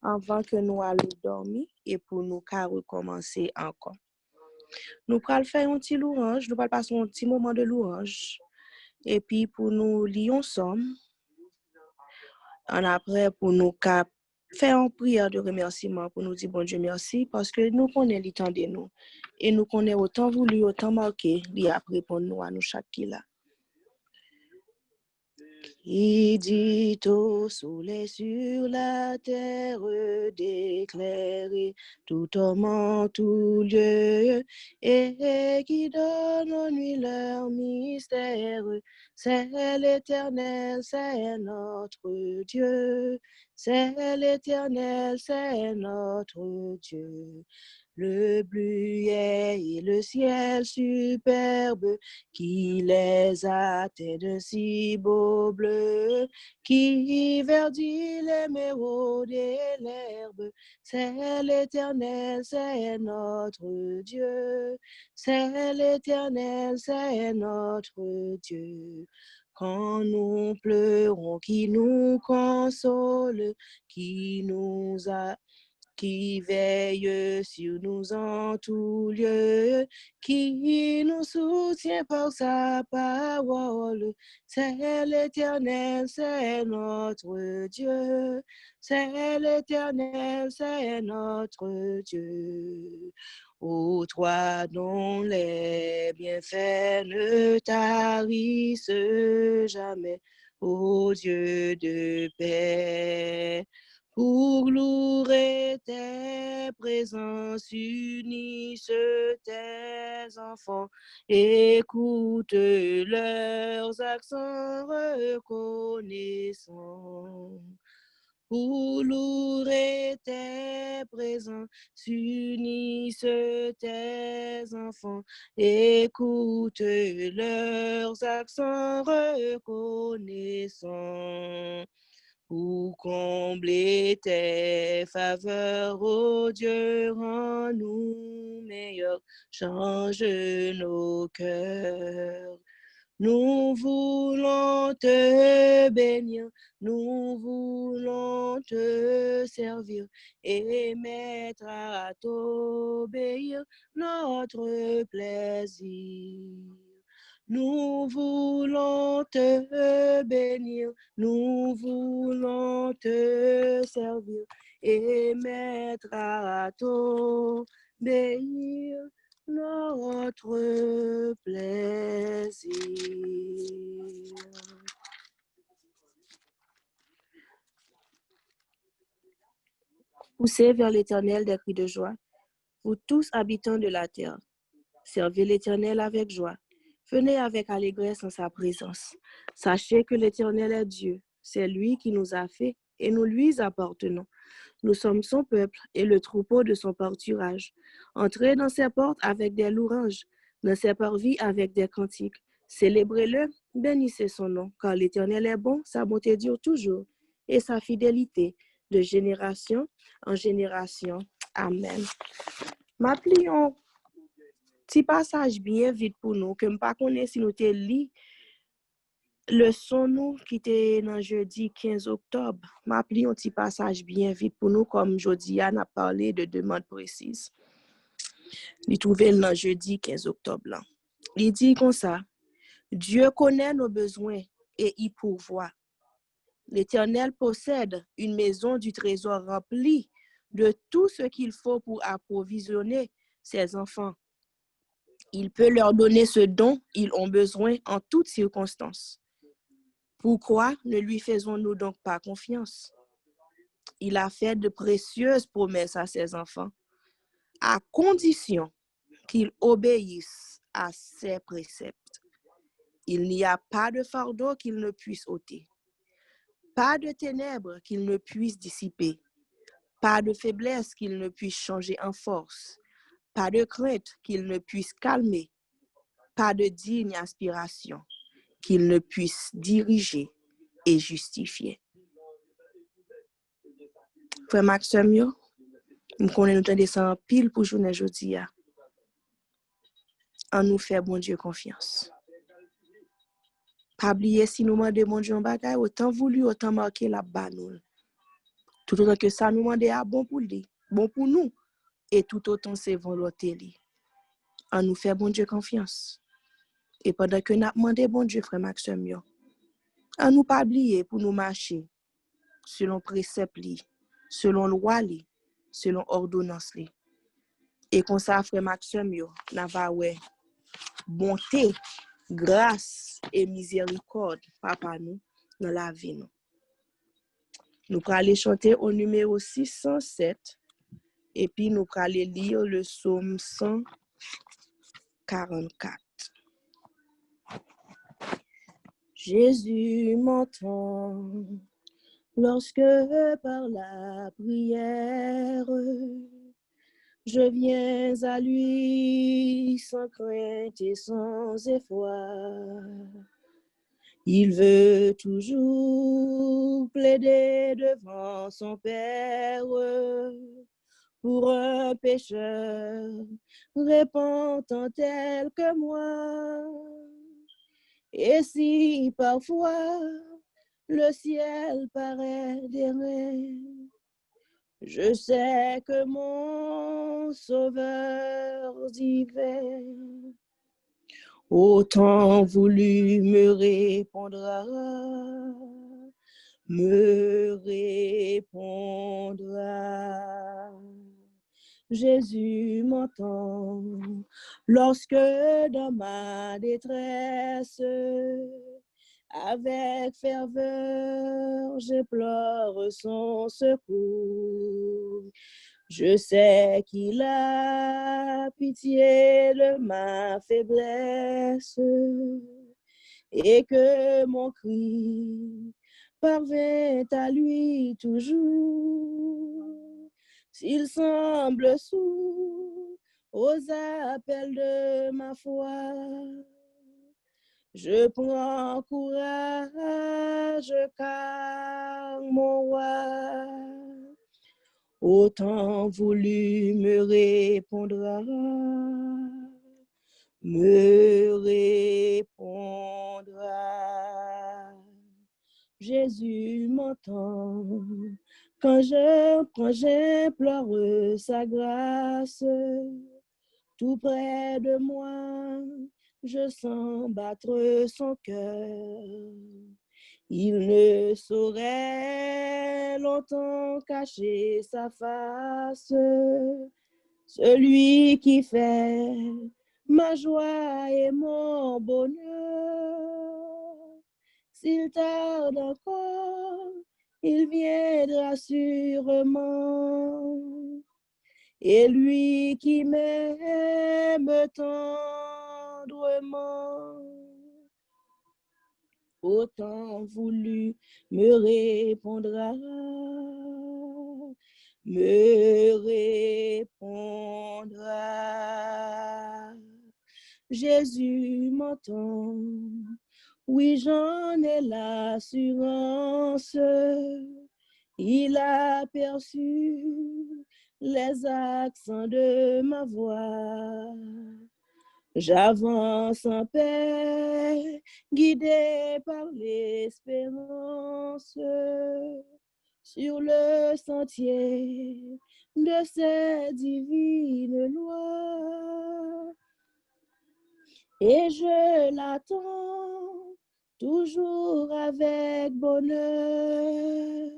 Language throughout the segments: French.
avant que nous allions dormir et pour nous recommencer encore. Nous allons faire un petit louange, nous allons passer un petit moment de louange. Et puis pour nous lire ensemble, en après pour nous faire une prière de remerciement pour nous dire bon Dieu merci parce que nous connaissons le temps de nous et nous connaissons autant voulu, autant marqué, il a répondre nous à nous chaque qui là. Qui dit au soleil sur la terre d'éclairer tout homme en tout lieu et qui donne aux nuits leur mystère. C'est l'Éternel, c'est notre Dieu. C'est l'Éternel, c'est notre Dieu. Le bleuet et le ciel superbe qui les atteint de si beau bleu, qui verdit l'émeraude et l'herbe. C'est l'Éternel, c'est notre Dieu. C'est l'Éternel, c'est notre Dieu. Quand nous pleurons, qui nous console, qui veille sur nous en tout lieu, qui nous soutient par sa parole. C'est l'Éternel, c'est notre Dieu. C'est l'Éternel, c'est notre Dieu. Ô toi dont les bienfaits ne tarissent jamais, ô Dieu de paix. Pour louer tes présences, unissent tes enfants, écoute leurs accents reconnaissants. Pour louer tes présences, unissent tes enfants, écoute leurs accents reconnaissants. Pour combler tes faveurs, ô Dieu, rends-nous meilleurs, change nos cœurs. Nous voulons te bénir, nous voulons te servir et mettre à t'obéir notre plaisir. Nous voulons te bénir, nous voulons te servir et mettre à t'obéir notre plaisir. Poussez vers l'Éternel des cris de joie, vous tous habitants de la terre. Servez l'Éternel avec joie. Venez avec allégresse en sa présence. Sachez que l'Éternel est Dieu. C'est lui qui nous a fait et nous lui appartenons. Nous sommes son peuple et le troupeau de son pâturage. Entrez dans ses portes avec des louanges, dans ses parvis avec des cantiques. Célébrez-le, bénissez son nom, car l'Éternel est bon, sa bonté dure toujours, et sa fidélité de génération en génération. Amen. M'applions petit passage bien vite pour nous, que je ne connais pas si nous te lit le son nous qui était dans jeudi 15 octobre. M'applions un petit passage bien vite pour nous, comme jeudi, on a parlé de demande précise. Il trouvait dans jeudi 15 octobre. Là. Il dit comme ça, Dieu connaît nos besoins et y pourvoit. L'Éternel possède une maison du trésor remplie de tout ce qu'il faut pour approvisionner ses enfants. Il peut leur donner ce dont ils ont besoin en toutes circonstances. Pourquoi ne lui faisons-nous donc pas confiance? Il a fait de précieuses promesses à ses enfants, à condition qu'ils obéissent à ses préceptes. Il n'y a pas de fardeau qu'il ne puisse ôter, pas de ténèbres qu'il ne puisse dissiper, pas de faiblesse qu'il ne puisse changer en force, pas de crainte qu'il ne puisse calmer, pas de digne aspiration qu'il ne puisse diriger et justifier. Frère Maxime, nous connaissons nous en pile pour journée aujourd'hui. En nous fait bon Dieu confiance. Pas oublier si nous demandons bon Dieu en bagaille, autant voulu, autant marqué la balle. Tout autant que ça nous demande à bon pour lui, bon pour nous, et tout autant c'est volonté li. On nous fait bon Dieu confiance. Et pendant que nous demandons bon Dieu, frère Maxime, on nous pas oublier pour nous marcher selon précepte li, selon loi li, selon ordonnance li. Et comme ça, frère Maxime, n'a pas ouais bonté, grâce et miséricorde, papa nous, dans la vie nous. Nous allons aller chanter au numéro 607 et puis nous allons aller lire le psaume 144. Jésus m'entend lorsque par la prière je viens à lui sans crainte et sans effroi. Il veut toujours plaider devant son Père pour un pécheur repentant tel que moi. Et si parfois le ciel paraît dérain, je sais que mon Sauveur divin autant voulu me répondra. Jésus m'entend lorsque dans ma détresse, avec ferveur, je pleure son secours. Je sais qu'il a pitié de ma faiblesse et que mon cri parvient à lui toujours. S'il semble sourd aux appels de ma foi, je prends courage car mon roi autant voulu me répondra. Jésus m'entend quand j'implore sa grâce. Tout près de moi, je sens battre son cœur. Il ne saurait longtemps cacher sa face. Celui qui fait ma joie et mon bonheur. S'il tarde encore, il viendra sûrement. Et lui qui m'aime tendrement, autant voulu me répondra. Jésus m'entend, oui j'en ai l'assurance, il a perçu les accents de ma voix. J'avance en paix, guidé par l'espérance, sur le sentier de ces divines lois. Et je l'attends toujours avec bonheur,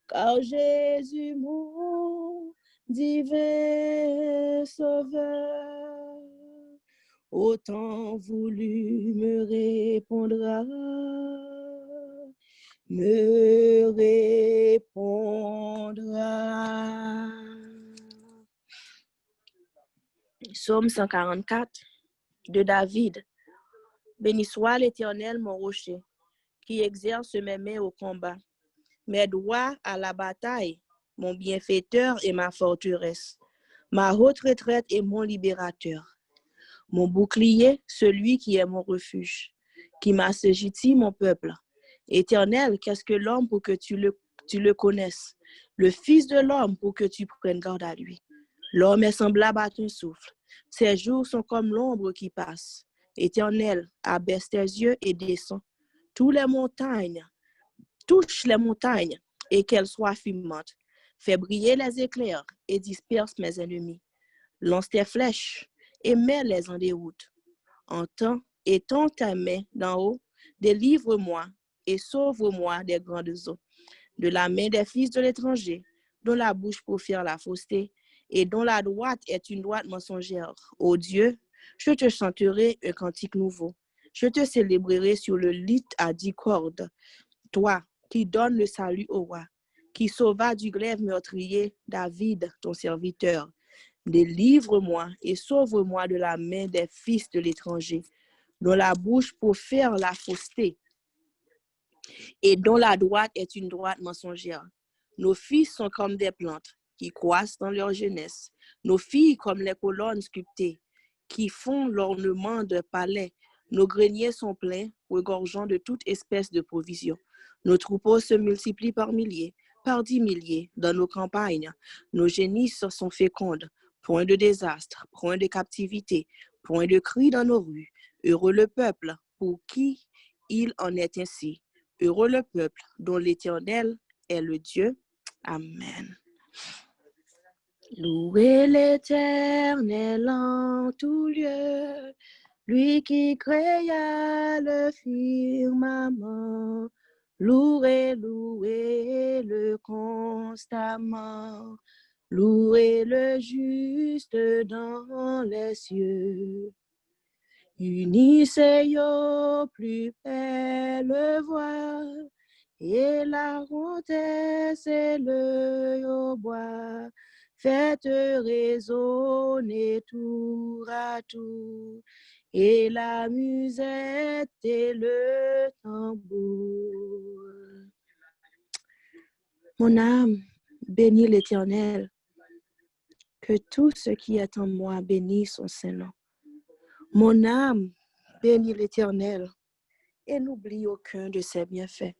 car Jésus, mon divin Sauveur, autant voulu me répondra. Psaume 144 de David. Béni soit l'Éternel, mon rocher, qui exerce mes mains au combat, mes doigts à la bataille, mon bienfaiteur et ma forteresse, ma haute retraite et mon libérateur, mon bouclier, celui qui est mon refuge, qui m'assujettit mon peuple. Éternel, qu'est-ce que l'homme pour que tu le connaisses, le Fils de l'homme pour que tu prennes garde à lui. L'homme est semblable à ton souffle. Ses jours sont comme l'ombre qui passe. Éternel, abaisse tes yeux et descends. Touche les montagnes et qu'elle soit fumante. Fais briller les éclairs et disperse mes ennemis. Lance tes flèches et mets-les en déroute. Entends et tends ta main d'en haut, délivre-moi et sauve-moi des grandes eaux, de la main des fils de l'étranger, dont la bouche profère la fausseté, et dont la droite est une droite mensongère. Ô Dieu, je te chanterai un cantique nouveau. Je te célébrerai sur le lit à 10 cordes. Toi, qui donnes le salut au roi, qui sauva du glaive meurtrier David, ton serviteur. Délivre-moi et sauve-moi de la main des fils de l'étranger, dont la bouche profère la fausseté, et dont la droite est une droite mensongère. Nos fils sont comme des plantes qui croissent dans leur jeunesse. Nos filles comme les colonnes sculptées qui font l'ornement de palais. Nos greniers sont pleins, regorgeant de toute espèce de provisions. Nos troupeaux se multiplient par milliers, par 10 milliers dans nos campagnes. Nos génisses sont fécondes. Point de désastre, point de captivité, point de cri dans nos rues. Heureux le peuple pour qui il en est ainsi. Heureux le peuple dont l'Éternel est le Dieu. Amen. Louez l'Éternel en tout lieu, lui qui créa le firmament. Louez-le constamment. Louez le juste dans les cieux. Unissez aux plus belle voix, et la comtesse et le hautbois. Faites résonner tour à tour, et la musette et le tambour. Mon âme, bénis l'Éternel, que tout ce qui est en moi bénisse son Saint-Nom. Mon âme, bénis l'Éternel, et n'oublie aucun de ses bienfaits.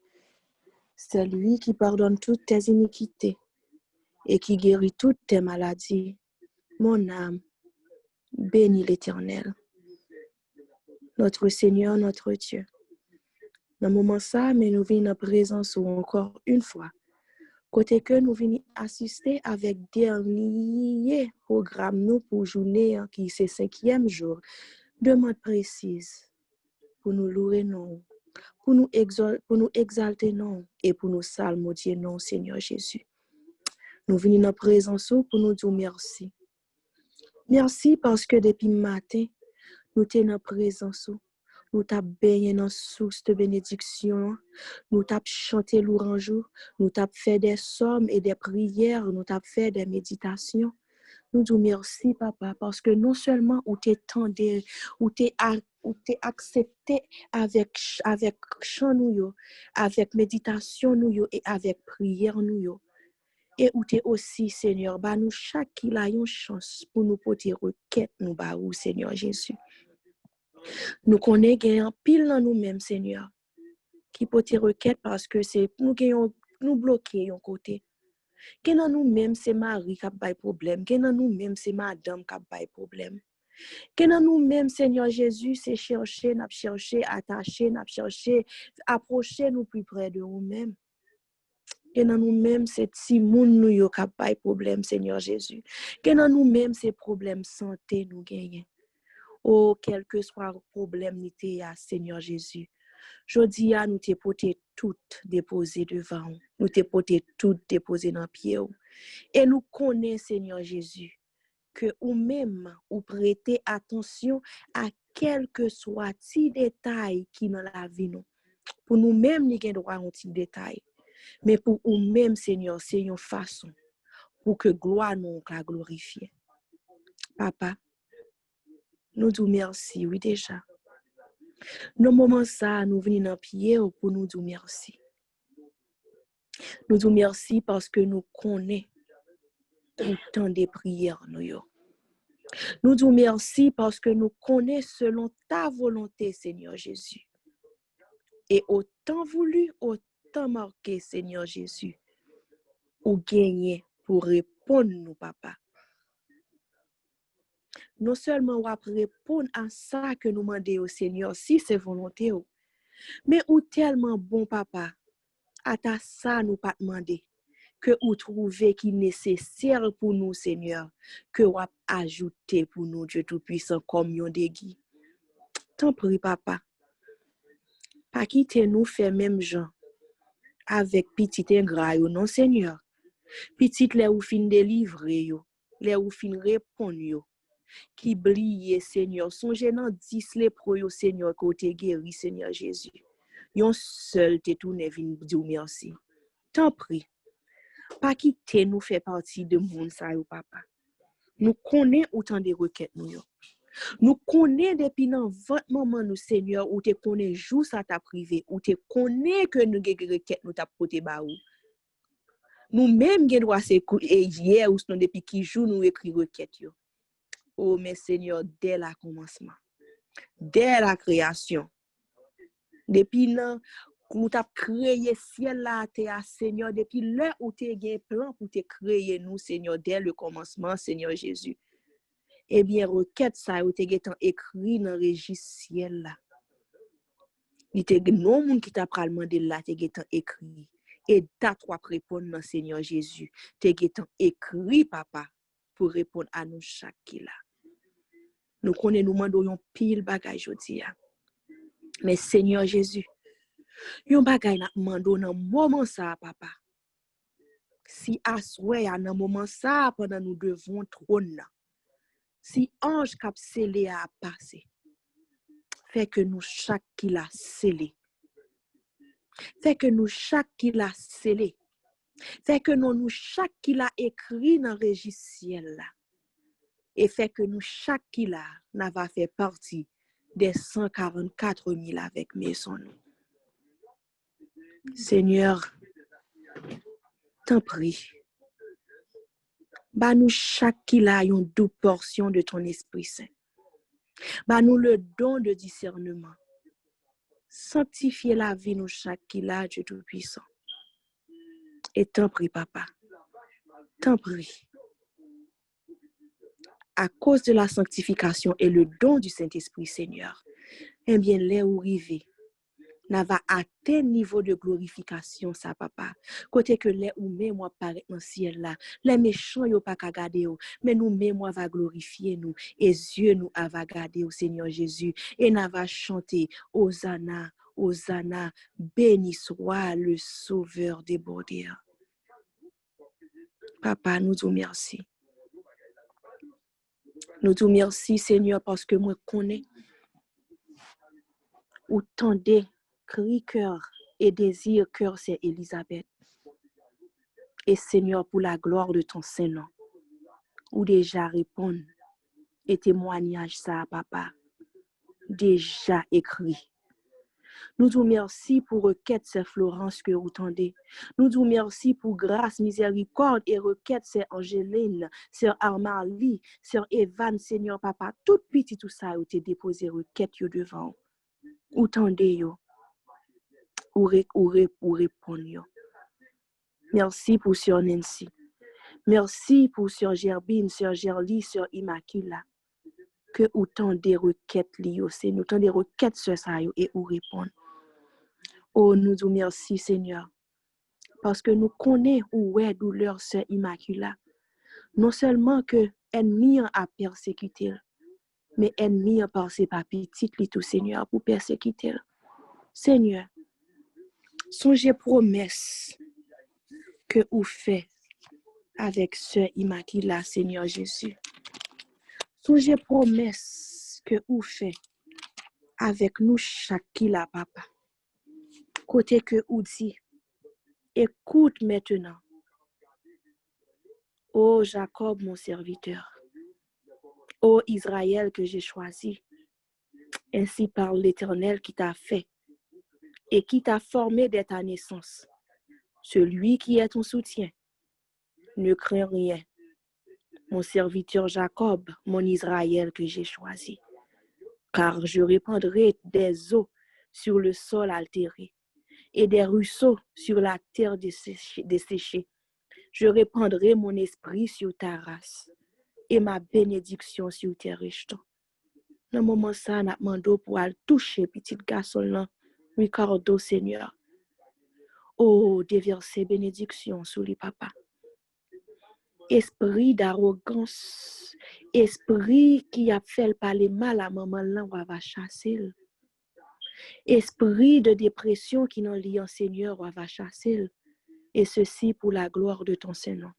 C'est lui qui pardonne toutes tes iniquités et qui guérit toutes tes maladies. Mon âme, bénis l'Éternel. Notre Seigneur, notre Dieu. Dans le moment ça, mais nous venons en présence ou encore une fois. Côté que nous venons assister avec dernier programme nous pour journée qui c'est 5e jour. Demande précise pour nous louer non, pour nous exalter non et pour nous salmodier non, Seigneur Jésus. Nous venons en présence pour nous dire merci. Merci parce que depuis le matin, nous sommes en présence. Nous t'avons baigné dans source de bénédiction. Nous t'avons chanté l'orange. Nous t'avons fait des sommes et des prières. Nous t'avons fait des méditations. Nous disons merci, papa, parce que non seulement où t'es tendé, où t'es accepté avec chant nous, avec méditation nous et avec prière nous. Et où t'es aussi, Seigneur, bah nous chaque qui a une chance pour nous porter requête nous bah ou Seigneur Jésus. Nous connaissons gagnant pile dans nous-mêmes, Seigneur, qui porter requête parce que c'est nous gagnons nous bloquer un côté. Que dans nous-mêmes c'est Marie qui a pas problème, que dans nous-mêmes c'est madame qui a pas problème. Que dans nous-mêmes, Seigneur Jésus, c'est chercher, attacher, approcher nous plus près de nous-mêmes. Que dans nous-mêmes, c'est si moun nous yo ka pas problème, Seigneur Jésus. Que dans nous-mêmes, c'est problème santé nous gagnent. Oh, quel que soit le problème nous t'es, Seigneur Jésus. Jodi a nous t'es porté toutes déposées devant nous. Nous t'es porté toutes déposées dans pied. Et nous connaissons, Seigneur Jésus, que ou même ou prêter attention à quel que soit petit détail qui dans la vie nous. Pour nous-mêmes, nous avons droit à un petit détail. Mais pour nous-mêmes, Seigneur, c'est une façon pour que gloire nous la glorifier. Papa, nous disons merci, oui déjà. Nos moments ça, nous venons dans pied pour nous dire merci. Nous disons merci parce que nous connaissons autant de prières nous. Nous disons merci parce que nous connaissons selon ta volonté, Seigneur Jésus. Et autant voulu, autant marqué, Seigneur Jésus, ou gagner pour répondre nous, papa. Non seulement on va répondre à ça que nous demandons au Seigneur, si c'est volonté, mais ou tellement bon, papa, À ta ça, nous pas demander que vous trouvez qui nécessaire pour nous, Seigneur, que vous ajouté pour nous, Dieu Tout-Puissant, comme yon dégui. T'en prie, papa. Pas quitter nous faire même gens avec petit ingrat, non, Seigneur. Petit les ou fin délivrer, les ou fin répondre, qui brille, Seigneur. Songez dans 10 les pro, Seigneur, côté guéri, Seigneur Jésus. Yon seul te tourne vin dire merci. T'en prie. Pas quitter nous fait partie de monde ça, papa. Nous connaissons autant de requêtes nous. Nous connaissons depuis dans votre moment nous Seigneur ou te connaît jour ça t'a privé ou te connaît que nous gè requête nous t'a porté ba ou. Nous même gè droit c'est hier ou sinon depuis qui jour nous écrit requête yo. Oh mais Seigneur dès la commencement, dès la création, depuis nan nous t'a créé ciel la terre Seigneur depuis l'heure où tu gen plan pour te créer nous Seigneur dès le commencement Seigneur Jésus. Eh bien, requête ça, ou te getan écrit dans le registre ciel là. Il te non moun qui t'a pral mandé là, te getan écrit. Et ta trois répondre dans Seigneur Jésus. Te getan écrit, papa, pour répondre à nous chaque qui là. Nous connaissons, nous mandons yon pile bagay jodi ya. Mais Seigneur Jésus, yon bagay na mandon dans moment ça, papa. Si aswe ya nan moment ça, pendant nous devons trône là. Si ange cap scellé a passé, fait que nous chaque qui l'a scellé. Fait que nous chaque qui l'a scellé. Fait que nous chaque qui l'a écrit dans le registre ciel là. Et fait que nous chaque qui l'a n'a va fait partie des 144 000 avec maison nous. Seigneur, t'en prie. Bah nous chaque qui l'a une double portion de ton Esprit Saint. Bah nous le don de discernement. Sanctifier la vie nous chaque qui l'a, Dieu Tout-Puissant. Et t'en prie, papa. T'en prie. À cause de la sanctification et le don du Saint-Esprit, Seigneur, eh bien, les ou rivé, n'a va atteindre niveau de glorification, ça, papa. Côté que les ou mais moi paraît dans le ciel là, les méchants yo pas qu'à garder, mais nous mais moi va glorifier nous, et Dieu nous va garder au Seigneur Jésus, et n'a va chanter, Hosanna, Hosanna, béni soit le Sauveur des bordiers. Papa, nous te merci. Nous te merci, Seigneur, parce que moi connais ou tendez cri cœur et désir cœur, c'est Élisabeth. Et Seigneur, pour la gloire de ton Saint-Nom, ou déjà répondre et témoignage ça, papa, déjà écrit. Nous te merci pour requête, c'est Florence que vous tendez. Nous te merci pour grâce, miséricorde et requête, c'est Angéline, sœur Armali, sœur Evan, Seigneur, papa, tout petit, tout ça, ou te déposé requête yo devant. Ou tendez yo, ou répondre yo. Merci pour sœur Nancy. Merci pour sœur Gerbine, sœur Gerly, sœur Immacula. Que autant des requêtes liées, c'est nous autant des requêtes sur ça et ou répondre. Oh, nous vous merci, Seigneur, parce que nous connaissons où est douleur, sœur Immacula. Non seulement que ennemi a persécuté, mais ennemi a passé par petit tout, Seigneur, pour persécuter. Seigneur, songez promesse que vous faites avec sœur Immacula, Seigneur Jésus. Songez promesse que vous faites avec nous chaque qui la papa. Côté que vous dit, écoute maintenant. Ô Jacob, mon serviteur. Ô Israël que j'ai choisi. Ainsi parle l'Éternel qui t'a fait et qui t'a formé dès ta naissance. Celui qui est ton soutien. Ne crains rien. Mon serviteur Jacob, mon Israël que j'ai choisi. Car je répandrai des eaux sur le sol altéré et des ruisseaux sur la terre desséchée. Je répandrai mon esprit sur ta race et ma bénédiction sur tes rejetons. Dans le moment ça, n'a demandé pour aller toucher petit garçon là, Ricardo, Seigneur. Oh, déverser bénédiction sur les papas. Esprit d'arrogance, esprit qui a fait parler mal à maman là, on va chasser. Esprit de dépression qui n'en lie en Seigneur, on va chasser. Et ceci pour la gloire de ton Saint-Nom.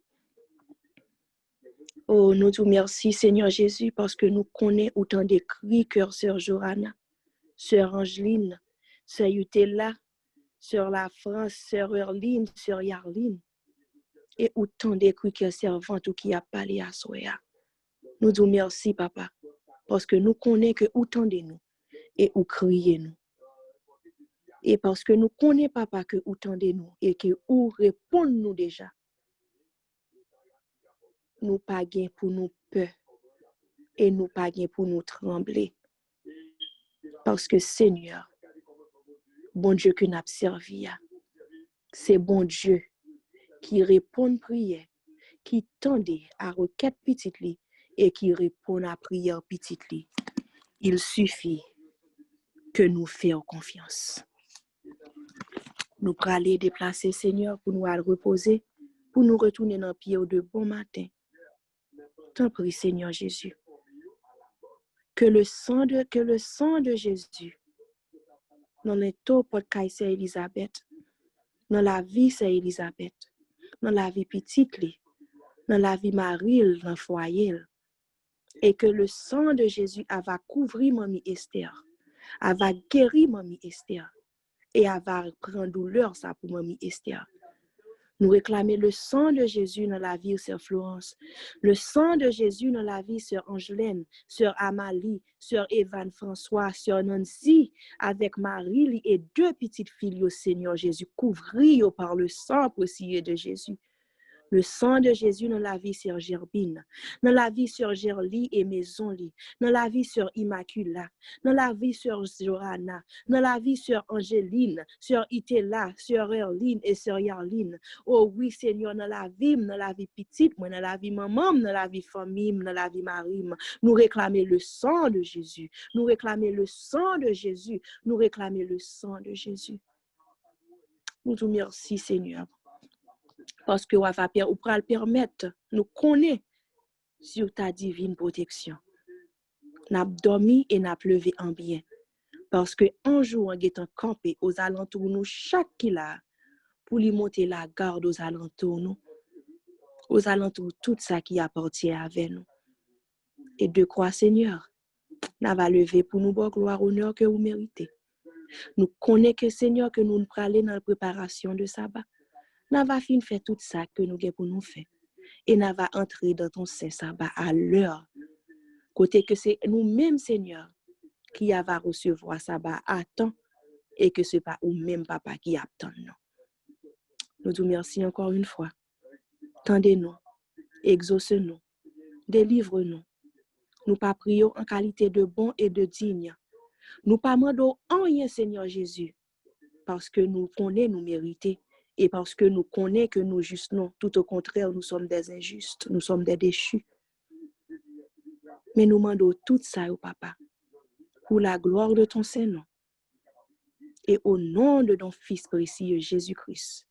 Oh, nous te remercions, Seigneur Jésus, parce que nous connaissons autant de cris, cœur, sœur Johanna, sœur Angeline, sœur Yutella, sœur La France, sœur Erline, sœur Yarline, et autant de cris, cœur, servante ou qui a parlé à Soya. Nous te remercions, papa, parce que nous connaissons que autant de nous et où criez nous. Et parce que nous connaissons, papa, que autant de nous et que où répondent nous déjà. Nous pas gain pour nous peur et nous pas gain pour nous trembler. Parce que Seigneur, bon Dieu que nous avons servi, c'est bon Dieu qui répond prière, qui tendait à requête petite li et qui répond à prière petite li. Il suffit que nous fassions confiance. Nous pourrons aller déplacer, Seigneur, pour nous aller reposer, pour nous retourner dans le pied de bon matin. T'en prie, Seigneur Jésus. Que le sang de Jésus, dans les taux pour Kaiser Elisabeth, dans la vie c'est Elisabeth, dans la vie petite, dans la vie Marie, dans le foyer, et que le sang de Jésus va couvrir Mamie Esther, va guérir Mamie Esther, et va prendre douleur ça pour Mamie Esther. Nous réclamer le sang de Jésus dans la vie de Sœur Florence, le sang de Jésus dans la vie de Sœur Angelaine, Sœur Amalie, Sœur Evan François, Sœur Nancy, avec Marie et 2 petites filles au Seigneur Jésus, couvrir par le sang précieux de Jésus. Le sang de Jésus dans la vie Sœur Gerbine, dans la vie Sœur Gerlie et Maisonli, dans la vie Sœur Immacula, dans la vie Sœur Johanna, dans la vie Sœur Angéline, Sœur Itella, Sœur Erline et Sœur Yarline. Oh oui, Seigneur, dans la vie petite, dans la vie maman, dans la vie famille, dans la vie Marie, nous réclamer le sang de Jésus. Nous réclamer le sang de Jésus. Nous réclamer le sang de Jésus. Nous te remercions, Seigneur. Parce que ou pourra le permettre, nous connaissons sur ta divine protection. N'a dormi et n'a levé en bien. Parce que un jour, on est campé aux alentours nous chaque kila pour lui monter la garde aux alentours nous. Aux alentours tout ça qui appartient avec nous. Et de quoi, Seigneur, n'a va lever pour nous bon gloire honneur que vous méritez. Nous connaissons que Seigneur que nous allons dans la préparation de sabbat. N'a va fin faire tout ça que nous avons pour nous faire. Et n'a va entrer dans ton saint sabbat à l'heure. Côté que c'est nous-mêmes, Seigneur, qui va recevoir sabbat à temps et que ce n'est pas nous-mêmes, Papa, qui attend nous. Nous te remercions encore une fois. Tendez-nous, exauce-nous, délivre-nous. Nous pas prions en qualité de bon et de digne. Nous pas demandons rien, Seigneur Jésus, parce que nous connaissons nous mériter. Et parce que nous connaissons que nous justes non, tout au contraire, nous sommes des injustes, nous sommes des déchus. Mais nous demandons tout ça au Papa, pour la gloire de ton Saint-Nom. Et au nom de ton Fils précieux Jésus-Christ,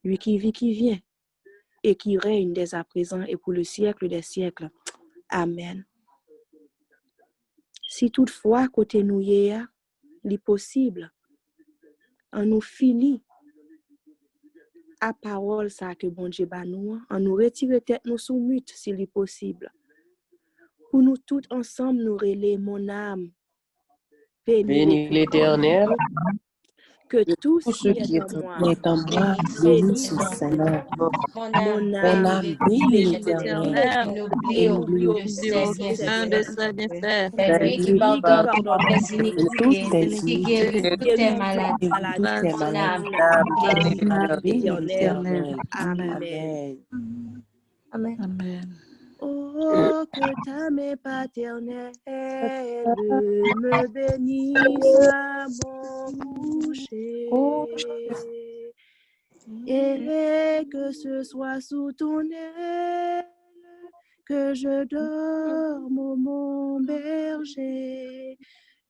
lui qui vit, qui vient, et qui règne dès à présent et pour le siècle des siècles. Amen. Si toutefois, côté nous y est, possible, on nous finit à parole ça que bon Dieu ba nous, on nous retire tête nous sous mute s'il est possible. Pour nous tous ensemble nous relayer mon âme. Bénis l'Éternel. Que tout ce qui est en moi, bénisse son Seigneur. Mon âme, bénis l'Éternel. Et n'oublie aucun de ses bienfaits. C'est lui qui pardonne les iniquités, qui guérit toutes tes maladies. Mon âme, bénis l'Éternel. Amen. Amen. Oh, que ta main paternelle me bénisse à mon coucher. Et que ce soit sous ton aile que je dorme, mon berger.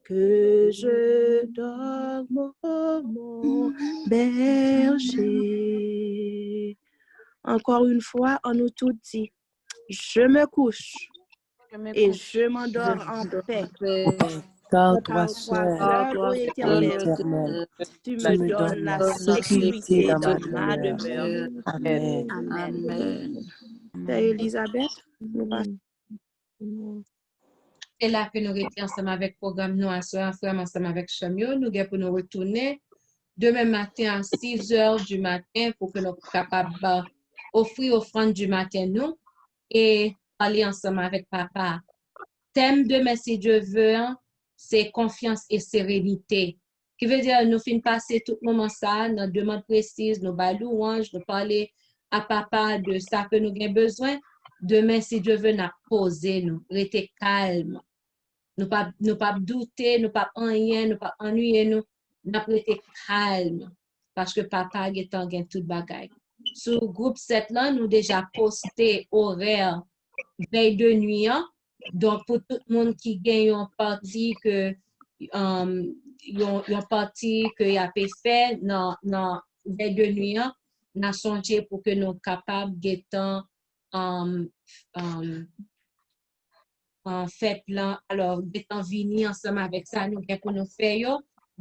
que je dorme, ô mon berger. Encore une fois, on nous tout dit, je me couche et je m'endors en paix. Car Car toi, toi ô seul, Éternel, l'Éternel, tu tu me me donnes donnes la la sécurité sécurité dans ma dans ma demeure. demeure. Amen. Amen. Amen. Sœur Elisabeth, nous passons. C'est là que nous étions ensemble avec le programme nous ensemble avec Chamio. Nous allons pour nous retourner demain matin à 6 heures du matin pour que nous soyons capables d'offrir offrande du matin nous et parler ensemble avec papa. Thème demain, si Dieu veut, c'est confiance et sérénité. Qui veut dire, nous finissons passer tout le moment ça, notre demande précise, nos bas louanges, nous parler à papa de ça que nous avons besoin. Demain, si Dieu veut, nous poser, nous rester calme. Nous pas douter, nous pas rien, nous pas ennuyer, nous rester calme. Parce que papa est en gain tout bagaille. Sur le groupe 7 là, nous déjà posté horaire veille de nuit. Donc, pour tout le monde qui gagne une partie que une partie que y a fait dans veille de nuit, on a changé pour que nous capables d'étant en fait plan, alors d'étant venir ensemble avec ça, nous pour nous faire.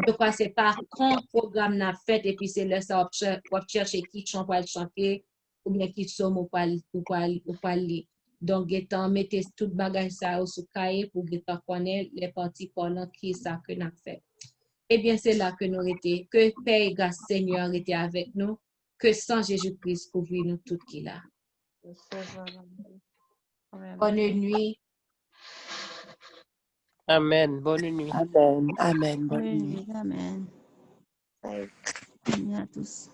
De quoi c'est par contre programme n'a fait et puis c'est là ça on chercher qui chante pour chanter ou bien qui somme ou pas lire. Donc étant mettez tout bagage ça sous cahier pour étant connaître les parties parlantes qui ça que n'a fait. Eh bien c'est là que nous étions, que Père et grâce Seigneur était avec nous, que sans Jésus-Christ couvrir nous tout qui là. Bonne nuit. Amen. Bonne nuit. Amen. Amen. Bonne nuit. Amen. Amen à tous.